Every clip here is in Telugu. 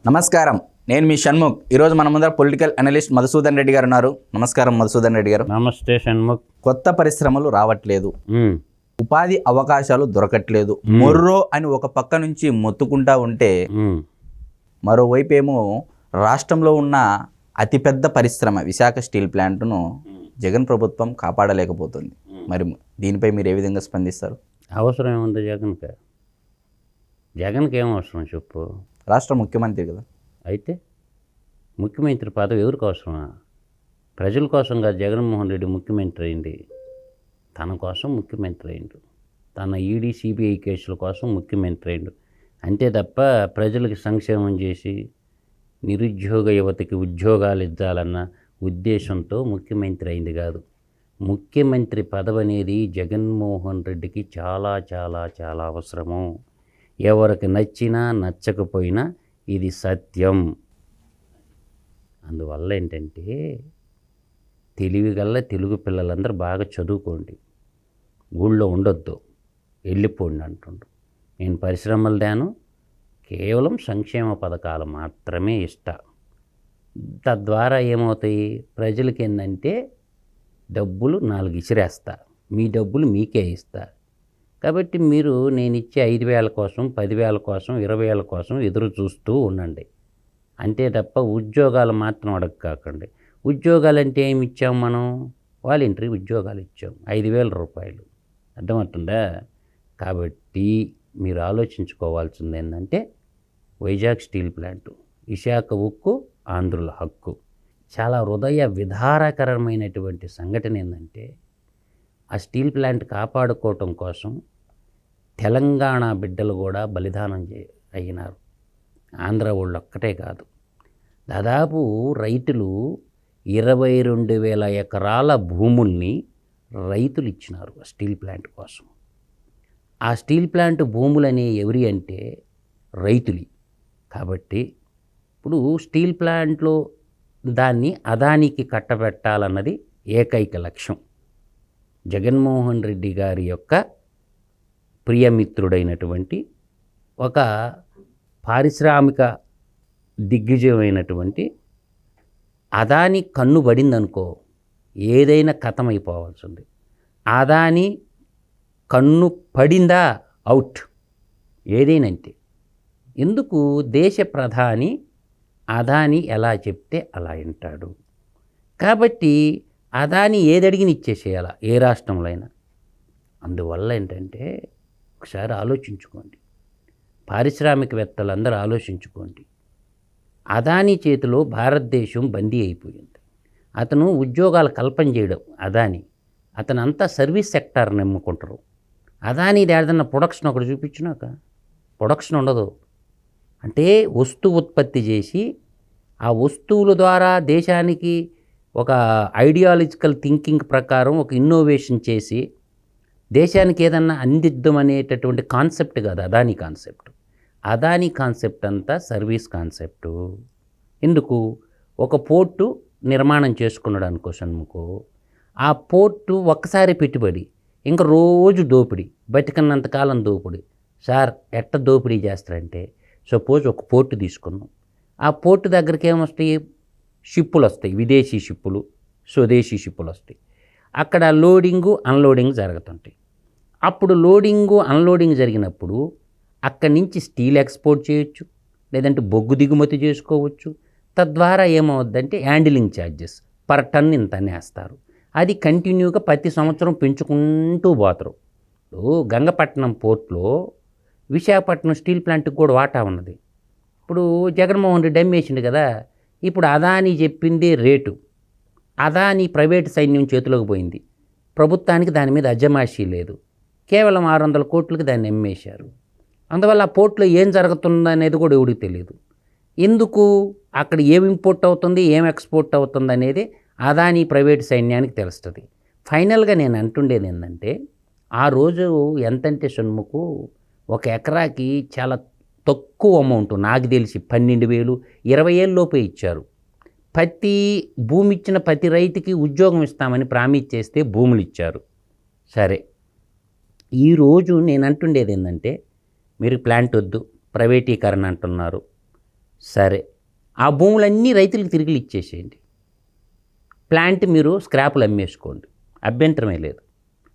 నమస్కారం, నేను మీ షణ్ముఖ్. ఈరోజు మన ముందర పొలిటికల్ అనలిస్ట్ మధుసూదన్ రెడ్డి గారు ఉన్నారు. నమస్కారం మధుసూదన్ రెడ్డి గారు. నమస్తే షణ్ముఖ్. కొత్త పరిశ్రమలు రావట్లేదు, ఉపాధి అవకాశాలు దొరకట్లేదు, మొర్రో అని ఒక పక్క నుంచి మొత్తుకుంటా ఉంటే మరోవైపు ఏమో రాష్ట్రంలో ఉన్న అతిపెద్ద పరిశ్రమ విశాఖ స్టీల్ ప్లాంట్ను జగన్ ప్రభుత్వం కాపాడలేకపోతుంది. మరి దీనిపై మీరు ఏ విధంగా స్పందిస్తారు? అవసరం ఏముంది జగన్కి ఏం అవసరం చెప్పు? రాష్ట్ర ముఖ్యమంత్రి కదా. అయితే ముఖ్యమంత్రి పదవి ఎవరికి అవసరమా? ప్రజల కోసం కాదు జగన్మోహన్ రెడ్డి ముఖ్యమంత్రి అయింది, తన కోసం ముఖ్యమంత్రి అయిండు. తన ఈడీ సిబిఐ కేసుల కోసం ముఖ్యమంత్రి అయిండు. అంతే తప్ప ప్రజలకు సంక్షేమం చేసి నిరుద్యోగ యువతకి ఉద్యోగాలు ఇవ్వాలన్న ఉద్దేశంతో ముఖ్యమంత్రి అయింది కాదు. ముఖ్యమంత్రి పదవి అనేది జగన్మోహన్ రెడ్డికి చాలా చాలా చాలా అవసరము. ఎవరికి నచ్చినా నచ్చకపోయినా ఇది సత్యం. అందువల్ల ఏంటంటే తెలివిగల్ల తెలుగు పిల్లలందరూ బాగా చదువుకోండి, ఊళ్ళో ఉండొద్దు, వెళ్ళిపోండి అంటుండ్రు. నేను పరిశ్రమలు దాను, కేవలం సంక్షేమ పథకాలు మాత్రమే ఇష్టం. తద్వారా ఏమవుతాయి, ప్రజలకి ఏంటంటే డబ్బులు 4 ఇసిరేస్తా, మీ డబ్బులు మీకే ఇస్తా. కాబట్టి మీరు నేను ఇచ్చే 5,000 కోసం, 10,000 కోసం, 20,000 కోసం ఎదురు చూస్తూ ఉండండి. అంతే తప్ప ఉద్యోగాలు మాత్రం అడగకండి. ఉద్యోగాలు అంటే ఏమి ఇచ్చాం మనం? వాలంటరీ ఉద్యోగాలు ఇచ్చాం, 5,000 రూపాయలు. అర్థమవుతుందా? కాబట్టి మీరు ఆలోచించుకోవాల్సింది ఏంటంటే వైజాగ్ స్టీల్ ప్లాంటు, విశాఖ ఉక్కు ఆంధ్రుల హక్కు. చాలా హృదయ విదారకరమైనటువంటి సంఘటన ఏంటంటే ఆ స్టీల్ ప్లాంట్ కాపాడుకోవటం కోసం తెలంగాణ బిడ్డలు కూడా బలిదానం అయినారు. ఆంధ్ర వాళ్ళు ఒక్కటే కాదు, దాదాపు రైతులు 22,000 ఎకరాల భూముల్ని రైతులు ఇచ్చినారు ఆ స్టీల్ ప్లాంట్ కోసం. ఆ స్టీల్ ప్లాంట్ భూములని ఎవరి అంటే రైతులు. కాబట్టి ఇప్పుడు స్టీల్ ప్లాంట్లో దాన్ని అదానికి కట్టబెట్టాలన్నది ఏకైక లక్ష్యం. జగన్మోహన్ రెడ్డి గారి యొక్క ప్రియమిత్రుడైనటువంటి ఒక పారిశ్రామిక దిగ్గజమైనటువంటి అదాని కన్ను పడిందనుకో ఏదైనా కథమైపోవాల్సింది. అదాని కన్ను పడిందా అవుట్ ఏదైనా అంతే. ఎందుకు? దేశ ప్రధాని అదాని ఎలా చెప్తే అలా వింటాడు. కాబట్టి అదాని ఏదడిగిన ఇచ్చేసేయాల ఏ రాష్ట్రంలో అయినా. అందువల్ల ఏంటంటే ఒకసారి ఆలోచించుకోండి, పారిశ్రామికవేత్తలందరూ ఆలోచించుకోండి. అదాని చేతిలో భారతదేశం బందీ అయిపోయింది. అతను ఉద్యోగాల కల్పన చేయడం అదాని, అతను అంతా సర్వీస్ సెక్టార్ని నమ్ముకుంటారు. అదాని ఏదన్నా ప్రొడక్షన్ ఒకటి చూపించినాక ప్రొడక్షన్ ఉండదు. అంటే వస్తువు ఉత్పత్తి చేసి ఆ వస్తువుల ద్వారా దేశానికి ఒక ఐడియాలజికల్ థింకింగ్ ప్రకారం ఒక ఇన్నోవేషన్ చేసి దేశానికి ఏదన్నా అందిద్దాం అనేటటువంటి కాన్సెప్ట్ కాదు అదాని కాన్సెప్ట్. అదాని కాన్సెప్ట్ అంతా సర్వీస్ కాన్సెప్టు. ఎందుకు? ఒక పోర్టు నిర్మాణం చేసుకున్నాడు అనుకో షణ్ముఖు, ఆ పోర్టు ఒక్కసారి పెట్టుబడి, ఇంకా రోజు దోపిడీ, బతికన్నంతకాలం దోపిడీ. సార్ ఎట్ట దోపిడీ చేస్తారంటే, సపోజ్ ఒక పోర్టు తీసుకున్నాం, ఆ పోర్టు దగ్గరికి ఏమొస్తాయి? షిప్పులు వస్తాయి, విదేశీ షిప్పులు, స్వదేశీ షిప్పులు వస్తాయి. అక్కడ లోడింగు అన్లోడింగ్ జరుగుతుంటాయి. అప్పుడు లోడింగు అన్లోడింగ్ జరిగినప్పుడు అక్కడి నుంచి స్టీల్ ఎక్స్పోర్ట్ చేయొచ్చు, లేదంటే బొగ్గు దిగుమతి చేసుకోవచ్చు. తద్వారా ఏమవుద్దంటే హ్యాండిలింగ్ ఛార్జెస్ పర్ టన్ ఇంత వేస్తారు. అది కంటిన్యూగా ప్రతి సంవత్సరం పెంచుకుంటూ పోతారు. గంగపట్నం పోర్ట్లో విశాఖపట్నం స్టీల్ ప్లాంట్కి కూడా వాటా ఉన్నది. ఇప్పుడు జగన్మోహన్ రెడ్డి అమ్మేసిండు కదా. ఇప్పుడు అదాని చెప్పింది రేటు, అదాని ప్రైవేట్ సైన్యం చేతిలోకి పోయింది. ప్రభుత్వానికి దాని మీద అజమాయిషీ లేదు. కేవలం 600 కోట్లకి దాన్ని అమ్మేశారు. అందువల్ల ఆ పోర్ట్లో ఏం జరుగుతుందనేది కూడా ఎవరికి తెలియదు. ఎందుకు? అక్కడ ఏం ఇంపోర్ట్ అవుతుంది, ఏం ఎక్స్పోర్ట్ అవుతుంది అనేది అదాని ప్రైవేట్ సైన్యానికి తెలుస్తుంది. ఫైనల్గా నేను అంటుండేది ఏంటంటే, ఆ రోజు ఎంతంటే షణ్ముఖు, ఒక ఎకరాకి చాలా తక్కువ అమౌంట్, నాకు తెలిసి 12,000, 20,000 లోపే ఇచ్చారు. ప్రతి భూమి ఇచ్చిన ప్రతి రైతుకి ఉద్యోగం ఇస్తామని ప్రామిస్ చేస్తే భూములు ఇచ్చారు. సరే, ఈరోజు నేను అంటుండేది ఏంటంటే, మీరు ప్లాంట్ వద్దు, ప్రైవేటీకరణ అంటున్నారు, సరే, ఆ భూములన్నీ రైతులకు తిరిగి ఇచ్చేసేయండి. ప్లాంట్ మీరు స్క్రాపులు అమ్మేసుకోండి, అభ్యంతరమే లేదు.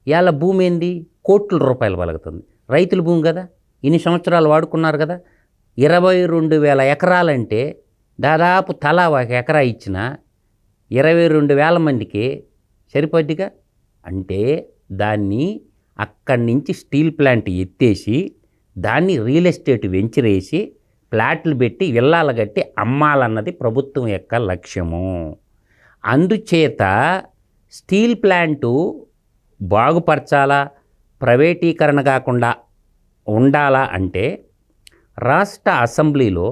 ఇవాళ భూమి ఏంది, కోట్ల రూపాయలు పలుకుతుంది. రైతుల భూమి కదా, ఇన్ని సంవత్సరాలు వాడుకున్నారు కదా. 22,000 ఎకరాలంటే దాదాపు తలా 1 ఎకరా ఇచ్చిన 22,000 మందికి సరిపోద్దిగా. అంటే దాన్ని అక్కడి నుంచి స్టీల్ ప్లాంట్ ఎత్తేసి దాన్ని రియల్ ఎస్టేట్ వెంచర్ వేసి ప్లాట్లు పెట్టి విల్లాలు కట్టి అమ్మాలన్నది ప్రభుత్వం యొక్క లక్ష్యము. అందుచేత స్టీల్ ప్లాంటు బాగుపరచాలా, ప్రైవేటీకరణ కాకుండా ఉండాలా అంటే రాష్ట్ర అసెంబ్లీలో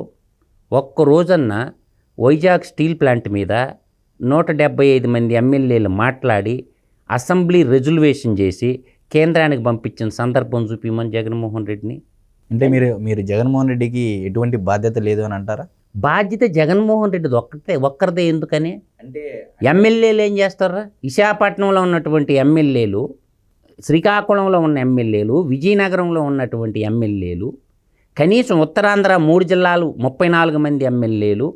ఒక్కరోజన్న వైజాగ్ స్టీల్ ప్లాంట్ మీద 175 మంది ఎమ్మెల్యేలు మాట్లాడి అసెంబ్లీ రెజల్యూషన్ చేసి కేంద్రానికి పంపించిన సందర్భం చూపిమని జగన్మోహన్ రెడ్డిని. అంటే మీరు జగన్మోహన్ రెడ్డికి ఎటువంటి బాధ్యత లేదు అని అంటారా? బాధ్యత జగన్మోహన్ రెడ్డిది ఒక్కరిదే. ఎందుకని అంటే ఎమ్మెల్యేలు ఏం చేస్తారా? విశాఖపట్నంలో ఉన్నటువంటి ఎమ్మెల్యేలు, శ్రీకాకుళంలో ఉన్న ఎమ్మెల్యేలు, విజయనగరంలో ఉన్నటువంటి ఎమ్మెల్యేలు, కనీసం ఉత్తరాంధ్ర 3 జిల్లాలు 34 మంది ఎమ్మెల్యేలు,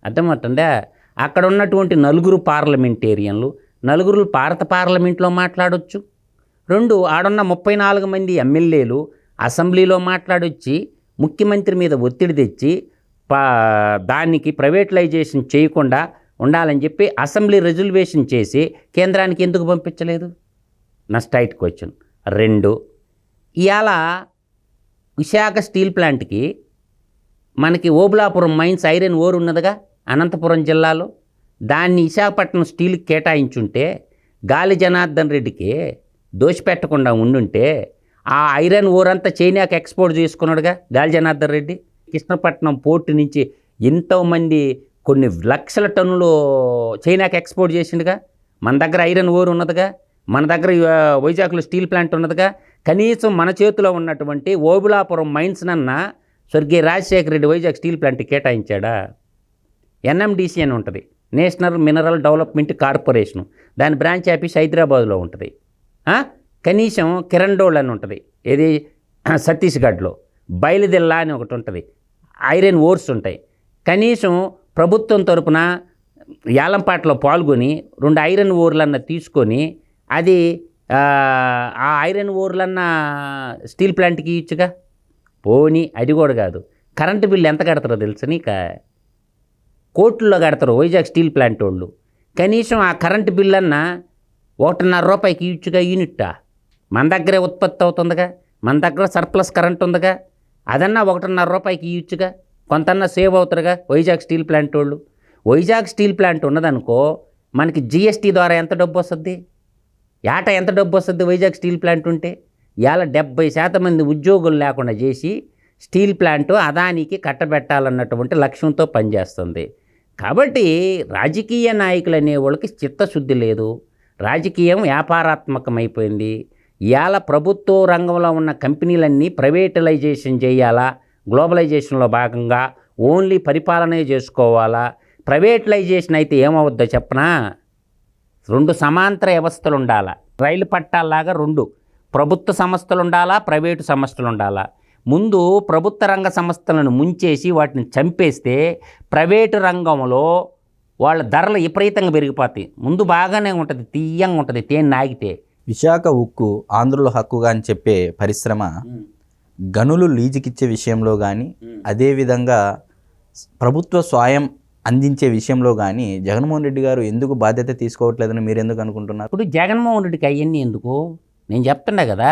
అర్థమవుతుందా? అక్కడ ఉన్నటువంటి 4 పార్లమెంటేరియన్లు, 4 భారత పార్లమెంట్లో మాట్లాడవచ్చు. 2 ఆడున్న 34 మంది ఎమ్మెల్యేలు అసెంబ్లీలో మాట్లాడొచ్చి ముఖ్యమంత్రి మీద ఒత్తిడి తెచ్చి దానికి ప్రైవేటలైజేషన్ చేయకుండా ఉండాలని చెప్పి అసెంబ్లీ రెజల్యూషన్ చేసి కేంద్రానికి ఎందుకు పంపించలేదు? నా స్ట్రైట్ క్వశ్చన్. 2, ఇవాళ విశాఖ స్టీల్ ప్లాంట్కి మనకి ఓబులాపురం మైన్స్ ఐరన్ ఓర్ ఉన్నదిగా అనంతపురం జిల్లాలో, దాన్ని విశాఖపట్నం స్టీల్కి కేటాయించుంటే గాలి జనార్దన్ రెడ్డికి దోషిపెట్టకుండా ఉండుంటే ఆ ఐరన్ ఓర్ అంతా చైనాకి ఎక్స్పోర్ట్ చేసుకున్నాడుగా గాలి జనార్దన్ రెడ్డి. కృష్ణపట్నం పోర్టు నుంచి ఎంతోమంది కొన్ని లక్షల టన్నులు చైనాకి ఎక్స్పోర్ట్ చేసిండుగా. మన దగ్గర ఐరన్ ఓర్ ఉన్నదిగా, మన దగ్గర వైజాగ్లో స్టీల్ ప్లాంట్ ఉన్నదిగా. కనీసం మన చేతిలో ఉన్నటువంటి ఓబులాపురం మైన్స్ నన్న స్వర్గీయ రాజశేఖర రెడ్డి వైజాగ్ స్టీల్ ప్లాంట్ కేటాయించాడా? ఎన్ఎండిసి అని ఉంటుంది, నేషనల్ మినరల్ డెవలప్మెంట్ కార్పొరేషను, దాని బ్రాంచ్ ఆఫీస్ హైదరాబాద్లో ఉంటుంది. కనీసం కిరణ్ అని ఉంటుంది, ఏది ఛత్తీస్గఢ్లో, బయలుదెల్లా అని ఒకటి ఉంటుంది, ఐరన్ ఓర్స్ ఉంటాయి. కనీసం ప్రభుత్వం తరపున యాలంపాటలో పాల్గొని 2 ఐరన్ ఓర్లన్న తీసుకొని అది ఆ ఐరన్ ఓర్లన్న స్టీల్ ప్లాంట్కి ఇచ్చుగా. పోనీ అది కూడా కాదు, కరెంటు బిల్లు ఎంత కడతారో తెలుసు నీకు? కోట్లలో కడతారు వైజాగ్ స్టీల్ ప్లాంట్ వాళ్ళు. కనీసం ఆ కరెంటు బిల్లు అన్న 1.5 రూపాయికి ఇచ్చుగా యూనిట్టా. మన దగ్గరే ఉత్పత్తి అవుతుందిగా, మన దగ్గర సర్ప్లస్ కరెంట్ ఉందిగా, అదన్నా 1.5 రూపాయికి ఇచ్చుగా, కొంతన్నా సేవ్ అవుతారుగా వైజాగ్ స్టీల్ ప్లాంట్ వాళ్ళు. వైజాగ్ స్టీల్ ప్లాంట్ ఉన్నదనుకో, మనకి జిఎస్టీ ద్వారా ఎంత డబ్బు వస్తుంది, ఏటా ఎంత డబ్బు వస్తుంది వైజాగ్ స్టీల్ ప్లాంట్ ఉంటే? ఇవాళ 70% మంది ఉద్యోగులు లేకుండా చేసి స్టీల్ ప్లాంటు అదానికి కట్టబెట్టాలన్నటువంటి లక్ష్యంతో పనిచేస్తుంది. కాబట్టి రాజకీయ నాయకులు అనేవాళ్ళకి చిత్తశుద్ధి లేదు, రాజకీయం వ్యాపారాత్మకమైపోయింది. ఇవాళ ప్రభుత్వ రంగంలో ఉన్న కంపెనీలన్నీ ప్రైవేటలైజేషన్ చేయాలా, గ్లోబలైజేషన్లో భాగంగా ఓన్లీ పరిపాలనే చేసుకోవాలా? ప్రైవేటలైజేషన్ అయితే ఏమవుద్దో చెప్పనా? 2 సమాంతర వ్యవస్థలు ఉండాలా. రైలు పట్టాల్లాగా 2 ప్రభుత్వ సంస్థలు ఉండాలా, ప్రైవేటు సంస్థలు ఉండాలా. ముందు ప్రభుత్వ రంగ సంస్థలను ముంచేసి వాటిని చంపేస్తే ప్రైవేటు రంగంలో వాళ్ళ ధరలు విపరీతంగా పెరిగిపోతాయి. ముందు బాగానే ఉంటుంది, తీయంగా ఉంటుంది తేనె నాగితే. విశాఖ ఉక్కు ఆంధ్రుల హక్కుగా అని చెప్పే పరిశ్రమ గనులు లీజుకిచ్చే విషయంలో కానీ, అదేవిధంగా ప్రభుత్వ స్వయం అందించే విషయంలో కానీ జగన్మోహన్ రెడ్డి గారు ఎందుకు బాధ్యత తీసుకోవట్లేదని మీరు ఎందుకు అనుకుంటున్నారు? ఇప్పుడు జగన్మోహన్ రెడ్డికి అవన్నీ ఎందుకు? నేను చెప్తున్నా కదా,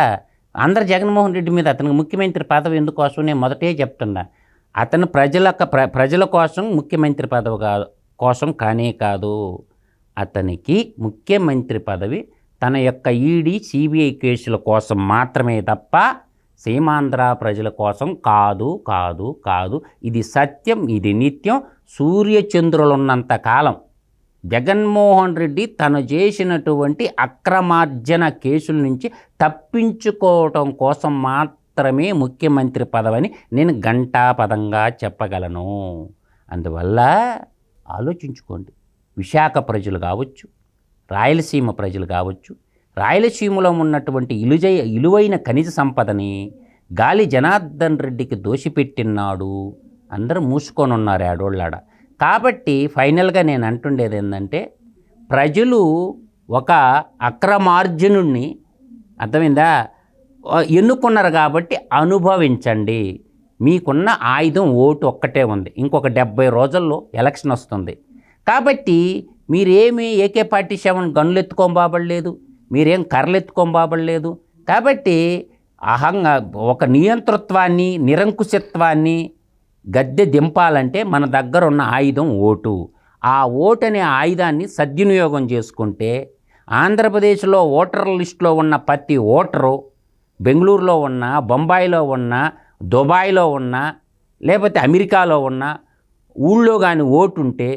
అందరు జగన్మోహన్ రెడ్డి మీద అతనికి ముఖ్యమంత్రి పదవి ఎందుకోసం నేను మొదటే చెప్తున్నా. అతను ప్రజల కోసం ముఖ్యమంత్రి పదవి కోసం కానే కాదు. అతనికి ముఖ్యమంత్రి పదవి తన యొక్క ఈడీ సిబిఐ కేసుల కోసం మాత్రమే తప్ప సీమాంధ్ర ప్రజల కోసం కాదు కాదు కాదు. ఇది సత్యం, ఇది నిత్యం. సూర్యచంద్రులున్నంత కాలం జగన్మోహన్ రెడ్డి తను చేసినటువంటి అక్రమార్జన కేసుల నుంచి తప్పించుకోవటం కోసం మాత్రమే ముఖ్యమంత్రి పదవిని నేను ఘంటాపదంగా చెప్పగలను. అందువల్ల ఆలోచించుకోండి. విశాఖ ప్రజలు కావచ్చు, రాయలసీమ ప్రజలు కావచ్చు, రాయలసీమలో ఉన్నటువంటి ఇలువైన ఖనిజ సంపదని గాలి జనార్దన్ రెడ్డికి దోషిపెట్టినాడు అందరూ మూసుకొని ఉన్నారు ఆడోళ్ళాడ. కాబట్టి ఫైనల్గా నేను అంటుండేది ఏంటంటే, ప్రజలు ఒక అక్రమార్జునుడిని, అర్థమైందా, ఎన్నుకున్నారు కాబట్టి అనుభవించండి. మీకున్న ఆయుధం ఓటు ఒక్కటే ఉంది. ఇంకొక 70 రోజుల్లో ఎలక్షన్ వస్తుంది. కాబట్టి మీరేమీ AK-47 గన్లు ఎత్తుకోబాబడలేదు, మీరేం కర్రలు ఎత్తుకోబాబడలేదు. కాబట్టి ఒక నియంతృత్వాన్ని, నిరంకుశత్వాన్ని గద్దె దింపాలంటే మన దగ్గర ఉన్న ఆయుధం ఓటు. ఆ ఓటు అనే ఆయుధాన్ని సద్వినియోగం చేసుకుంటే ఆంధ్రప్రదేశ్లో ఓటర్ లిస్టులో ఉన్న ప్రతి ఓటరు బెంగళూరులో ఉన్న, బొంబాయిలో ఉన్న, దుబాయ్లో ఉన్న, లేకపోతే అమెరికాలో ఉన్న ఊళ్ళో కానీ ఓటు ఉంటే,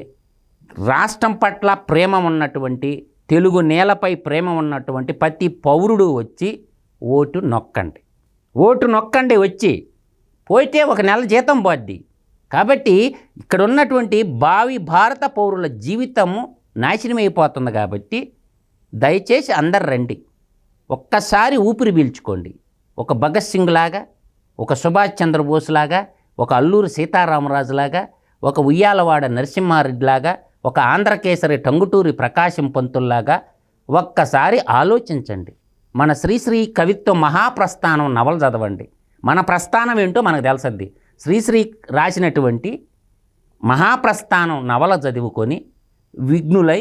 రాష్ట్రం పట్ల ప్రేమ ఉన్నటువంటి, తెలుగు నేలపై ప్రేమ ఉన్నటువంటి ప్రతి పౌరుడు వచ్చి ఓటు నొక్కండి వచ్చి. పోయితే ఒక నెల జీతం పోద్ది. కాబట్టి ఇక్కడ ఉన్నటువంటి భావి భారత పౌరుల జీవితము నాశనం అయిపోతుంది. కాబట్టి దయచేసి అందరు రండి, ఒక్కసారి ఊపిరి పీల్చుకోండి. ఒక భగత్ సింగ్ లాగా, ఒక సుభాష్ చంద్రబోస్ లాగా, ఒక అల్లూరి సీతారామరాజు లాగా, ఒక ఉయ్యాలవాడ నరసింహారెడ్డి లాగా, ఒక ఆంధ్రకేసరి టంగుటూరి ప్రకాశం పంతుల్లాగా ఒక్కసారి ఆలోచించండి. మన శ్రీశ్రీ కవిత్వ మహాప్రస్థానం నవల చదవండి. మన ప్రస్థానం ఏంటో మనకు తెలుసద్ది. శ్రీశ్రీ రాసినటువంటి మహాప్రస్థానం నవల చదువుకొని విఘ్నులై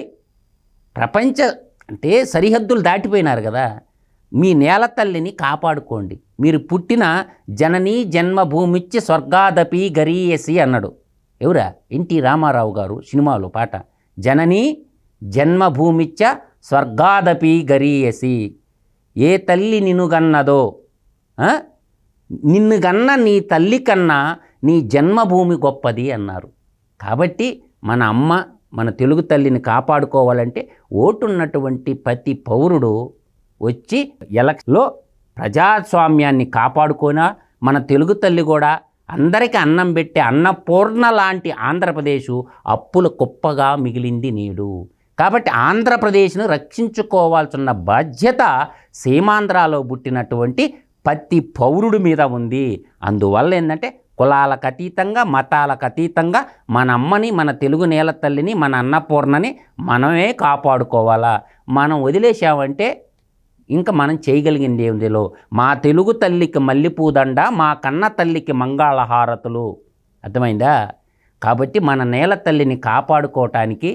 ప్రపంచ అంటే సరిహద్దులు దాటిపోయినారు కదా, మీ నేల తల్లిని కాపాడుకోండి. మీరు పుట్టిన జననీ జన్మభూమిచ్చి స్వర్గాదపి గరీయసి అన్నాడు. ఎవరా? ఎన్టీ రామారావు గారు సినిమాలో పాట. జననీ జన్మభూమిచ్చ స్వర్గాదపి గరీయసి. ఏ తల్లి నిన్ను గన్నదో, నిన్ను గన్న నీ తల్లి కన్నా నీ జన్మభూమి గొప్పది అన్నారు. కాబట్టి మన అమ్మ, మన తెలుగు తల్లిని కాపాడుకోవాలంటే ఓటున్నటువంటి ప్రతి పౌరుడు వచ్చి ఎలక్షన్లో ప్రజాస్వామ్యాన్ని కాపాడుకోనా, మన తెలుగు తల్లి కూడా అందరికీ అన్నం పెట్టే అన్నపూర్ణ లాంటి ఆంధ్రప్రదేశ్ అప్పుల కుప్పగా మిగిలింది నేడు. కాబట్టి ఆంధ్రప్రదేశ్ను రక్షించుకోవాల్సిన బాధ్యత సీమాంధ్రాలో పుట్టినటువంటి ప్రతి పౌరుడి మీద ఉంది. అందువల్ల ఏంటంటే కులాలకు అతీతంగా, మతాలకు అతీతంగా మన అమ్మని, మన తెలుగు నేల తల్లిని, మన అన్నపూర్ణని మనమే కాపాడుకోవాలా. మనం వదిలేసామంటే ఇంకా మనం చేయగలిగింది ఏమిటిలో, మా తెలుగు తల్లికి మల్లెపూదండ, మా కన్న తల్లికి మంగళహారతులు. అర్థమైందా? కాబట్టి మన నేల తల్లిని కాపాడుకోవటానికి,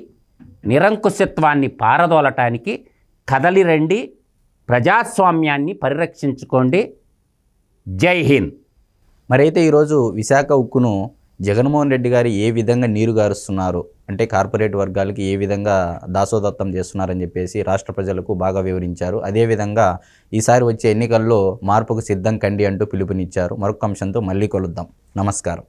నిరంకుశత్వాన్ని పారదోలటానికి కదలి రండి, ప్రజాస్వామ్యాన్ని పరిరక్షించుకోండి. జై హింద్. మరైతే ఈరోజు విశాఖ ఉక్కును జగన్మోహన్ రెడ్డి గారు ఏ విధంగా నీరు గారుస్తున్నారు అంటే కార్పొరేట్ వర్గాలకి ఏ విధంగా దాసోదత్తం చేస్తున్నారని చెప్పేసి రాష్ట్ర ప్రజలకు బాగా వివరించారు. అదేవిధంగా ఈసారి వచ్చే ఎన్నికల్లో మార్పుకు సిద్ధం కండి అంటూ పిలుపునిచ్చారు. మరొక అంశంతో మళ్ళీ కలుద్దాం. నమస్కారం.